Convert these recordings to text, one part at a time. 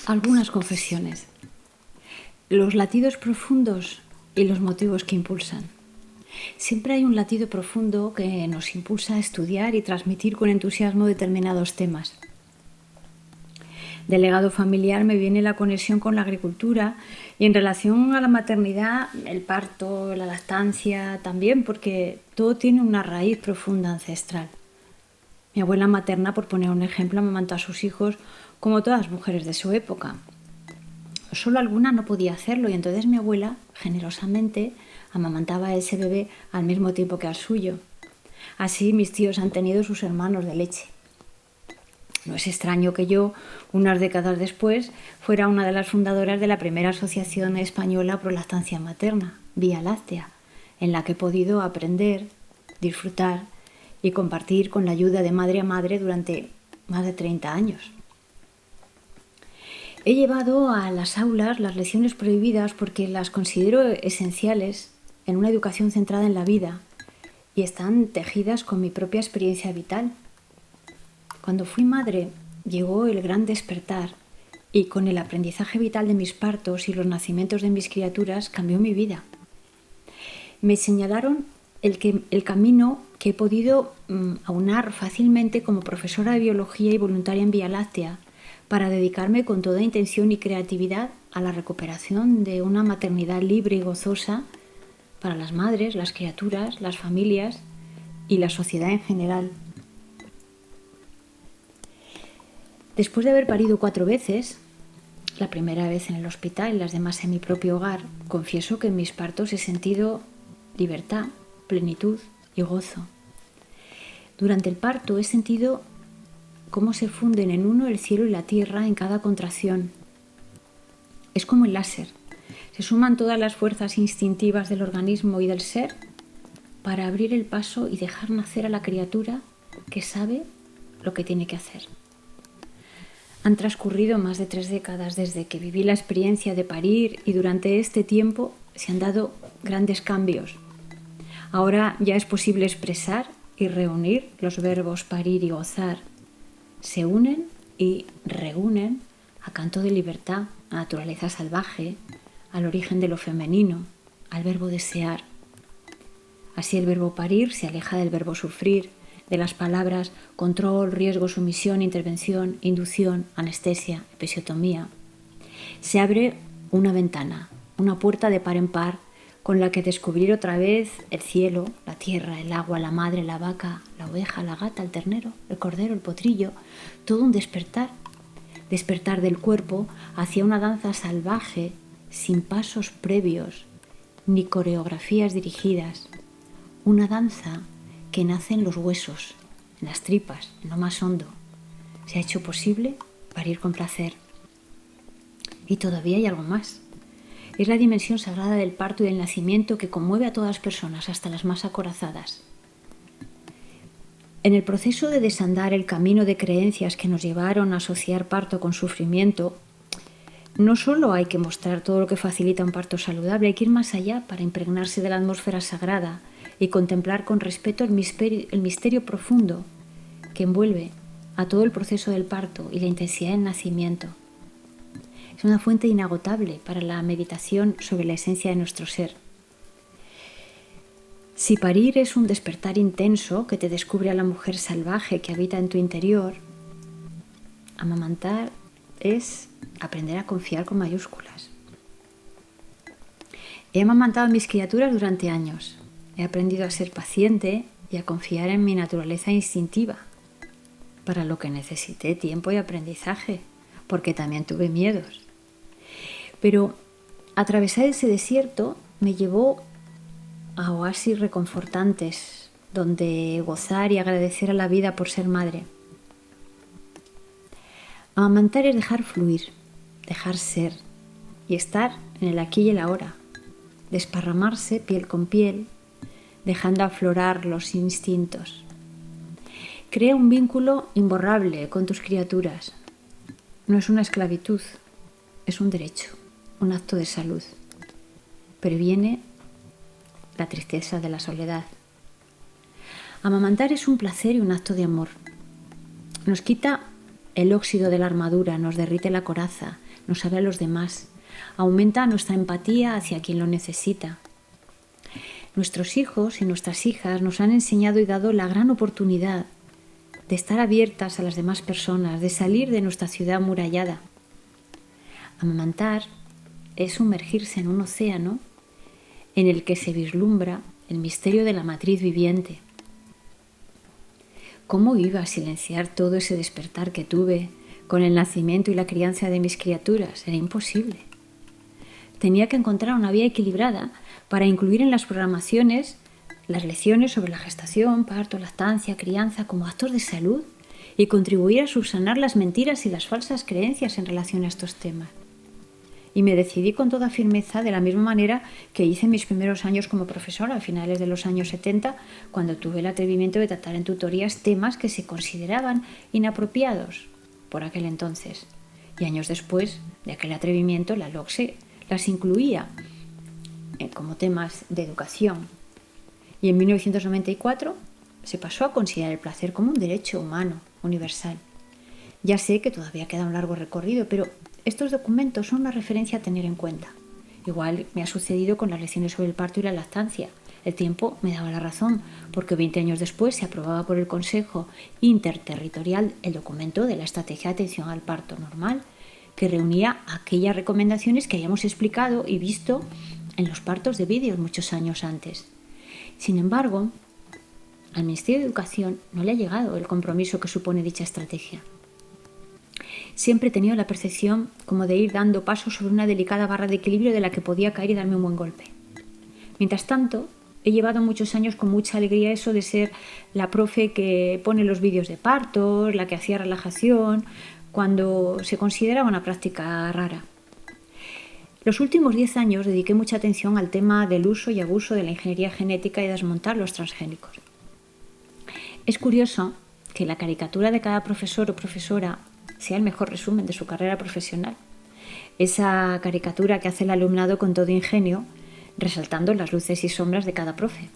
Algunas confesiones. Los latidos profundos y los motivos que impulsan. Siempre hay un latido profundo que nos impulsa a estudiar y transmitir con entusiasmo determinados temas. Del legado familiar me viene la conexión con la agricultura y en relación a la maternidad, el parto, la lactancia también, porque todo tiene una raíz profunda ancestral. Mi abuela materna, por poner un ejemplo, amamantó a sus hijos como todas las mujeres de su época. Solo alguna no podía hacerlo y entonces mi abuela, generosamente, amamantaba a ese bebé al mismo tiempo que al suyo. Así mis tíos han tenido sus hermanos de leche. No es extraño que yo, unas décadas después, fuera una de las fundadoras de la primera asociación española pro lactancia materna, Vía Láctea, en la que he podido aprender, disfrutar y compartir con la ayuda de madre a madre durante más de 30 años. He llevado a las aulas las lecciones prohibidas porque las considero esenciales en una educación centrada en la vida y están tejidas con mi propia experiencia vital. Cuando fui madre, llegó el gran despertar y con el aprendizaje vital de mis partos y los nacimientos de mis criaturas cambió mi vida. Me señalaron el camino que he podido aunar fácilmente como profesora de biología y voluntaria en Vía Láctea para dedicarme con toda intención y creatividad a la recuperación de una maternidad libre y gozosa para las madres, las criaturas, las familias y la sociedad en general. Después de haber parido 4 veces, la primera vez en el hospital y las demás en mi propio hogar, confieso que en mis partos he sentido libertad, plenitud y gozo. Durante el parto he sentido cómo se funden en uno el cielo y la tierra en cada contracción. Es como el láser. Se suman todas las fuerzas instintivas del organismo y del ser para abrir el paso y dejar nacer a la criatura que sabe lo que tiene que hacer. Han transcurrido más de 3 décadas desde que viví la experiencia de parir y durante este tiempo se han dado grandes cambios. Ahora ya es posible expresar y reunir los verbos parir y gozar. Se unen y reúnen a canto de libertad, a naturaleza salvaje, al origen de lo femenino, al verbo desear. Así el verbo parir se aleja del verbo sufrir, de las palabras control, riesgo, sumisión, intervención, inducción, anestesia, episiotomía. Se abre una ventana, una puerta de par en par con la que descubrir otra vez el cielo, la tierra, el agua, la madre, la vaca, la oveja, la gata, el ternero, el cordero, el potrillo, todo un despertar. Despertar del cuerpo hacia una danza salvaje, sin pasos previos, ni coreografías dirigidas. Una danza que nace en los huesos, en las tripas, en lo más hondo. Se ha hecho posible parir con placer. Y todavía hay algo más. Es la dimensión sagrada del parto y del nacimiento que conmueve a todas las personas, hasta las más acorazadas. En el proceso de desandar el camino de creencias que nos llevaron a asociar parto con sufrimiento, no solo hay que mostrar todo lo que facilita un parto saludable, hay que ir más allá para impregnarse de la atmósfera sagrada y contemplar con respeto el misterio profundo que envuelve a todo el proceso del parto y la intensidad del nacimiento. Es una fuente inagotable para la meditación sobre la esencia de nuestro ser. Si parir es un despertar intenso que te descubre a la mujer salvaje que habita en tu interior, amamantar es aprender a confiar con mayúsculas. He amamantado a mis criaturas durante años. He aprendido a ser paciente y a confiar en mi naturaleza instintiva, para lo que necesité tiempo y aprendizaje, porque también tuve miedos. Pero atravesar ese desierto me llevó a oasis reconfortantes, donde gozar y agradecer a la vida por ser madre. Amamantar es dejar fluir, dejar ser y estar en el aquí y el ahora, desparramarse piel con piel, dejando aflorar los instintos. Crea un vínculo imborrable con tus criaturas. No es una esclavitud, es un derecho, un acto de salud. Previene la tristeza de la soledad. Amamantar es un placer y un acto de amor. Nos quita el óxido de la armadura, nos derrite la coraza, nos abre a los demás, aumenta nuestra empatía hacia quien lo necesita. Nuestros hijos y nuestras hijas nos han enseñado y dado la gran oportunidad de estar abiertas a las demás personas, de salir de nuestra ciudad amurallada. Amamantar es sumergirse en un océano en el que se vislumbra el misterio de la matriz viviente. ¿Cómo iba a silenciar todo ese despertar que tuve con el nacimiento y la crianza de mis criaturas? Era imposible. Tenía que encontrar una vía equilibrada para incluir en las programaciones las lecciones sobre la gestación, parto, lactancia, crianza como actos de salud y contribuir a subsanar las mentiras y las falsas creencias en relación a estos temas. Y me decidí con toda firmeza, de la misma manera que hice mis primeros años como profesora, a finales de los años 70, cuando tuve el atrevimiento de tratar en tutorías temas que se consideraban inapropiados por aquel entonces. Y años después de aquel atrevimiento, la LOCSE las incluía como temas de educación. Y en 1994 se pasó a considerar el placer como un derecho humano universal. Ya sé que todavía queda un largo recorrido, pero estos documentos son una referencia a tener en cuenta. Igual me ha sucedido con las lecciones sobre el parto y la lactancia. El tiempo me daba la razón, porque 20 años después se aprobaba por el Consejo Interterritorial el documento de la Estrategia de Atención al Parto Normal, que reunía aquellas recomendaciones que habíamos explicado y visto en los partos de vídeo muchos años antes. Sin embargo, al Ministerio de Educación no le ha llegado el compromiso que supone dicha estrategia. Siempre he tenido la percepción como de ir dando pasos sobre una delicada barra de equilibrio de la que podía caer y darme un buen golpe. Mientras tanto, he llevado muchos años con mucha alegría eso de ser la profe que pone los vídeos de partos, la que hacía relajación, cuando se consideraba una práctica rara. Los últimos 10 años dediqué mucha atención al tema del uso y abuso de la ingeniería genética y desmontar los transgénicos. Es curioso que la caricatura de cada profesor o profesora sea el mejor resumen de su carrera profesional. Esa caricatura que hace el alumnado con todo ingenio, resaltando las luces y sombras de cada profe.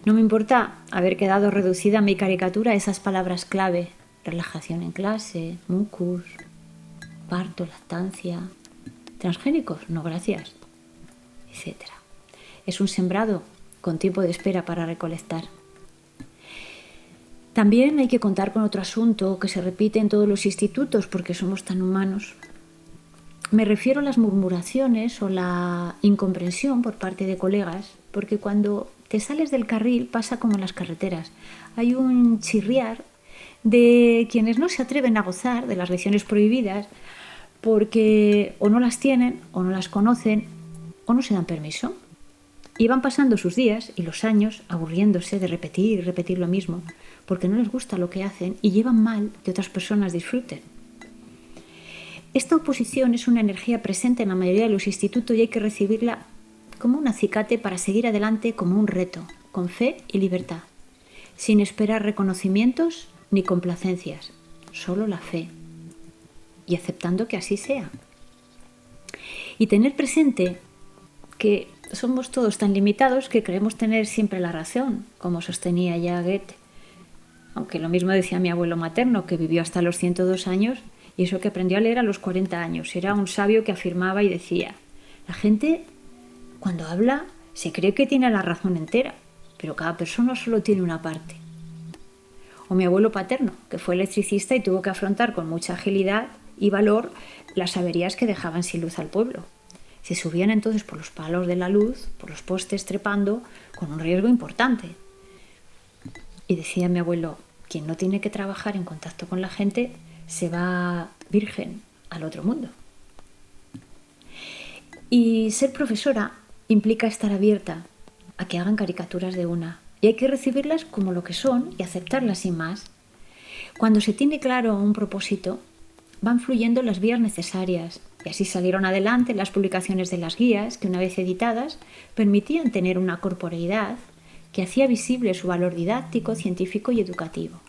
No me importa haber quedado reducida mi caricatura a esas palabras clave: relajación en clase, mucus, parto, lactancia, transgénicos, no gracias, etc. Es un sembrado con tiempo de espera para recolectar. También hay que contar con otro asunto que se repite en todos los institutos porque somos tan humanos. Me refiero a las murmuraciones o la incomprensión por parte de colegas, porque cuando te sales del carril pasa como en las carreteras. Hay un chirriar de quienes no se atreven a gozar de las lecciones prohibidas porque o no las tienen, o no las conocen, o no se dan permiso. Y van pasando sus días y los años aburriéndose de repetir y repetir lo mismo, porque no les gusta lo que hacen y llevan mal que otras personas disfruten. Esta oposición es una energía presente en la mayoría de los institutos y hay que recibirla como un acicate para seguir adelante como un reto, con fe y libertad, sin esperar reconocimientos ni complacencias, solo la fe, y aceptando que así sea. Y tener presente que somos todos tan limitados que creemos tener siempre la razón, como sostenía ya Goethe. Aunque lo mismo decía mi abuelo materno, que vivió hasta los 102 años, y eso que aprendió a leer a los 40 años. Era un sabio que afirmaba y decía: la gente, cuando habla, se cree que tiene la razón entera, pero cada persona solo tiene una parte. O mi abuelo paterno, que fue electricista y tuvo que afrontar con mucha agilidad y valor las averías que dejaban sin luz al pueblo. Se subían entonces por los palos de la luz, por los postes trepando, con un riesgo importante. Y decía mi abuelo: quien no tiene que trabajar en contacto con la gente se va virgen al otro mundo. Y ser profesora implica estar abierta a que hagan caricaturas de una, y hay que recibirlas como lo que son y aceptarlas sin más. Cuando se tiene claro un propósito, van fluyendo las vías necesarias, y así salieron adelante las publicaciones de las guías que, una vez editadas, permitían tener una corporeidad que hacía visible su valor didáctico, científico y educativo.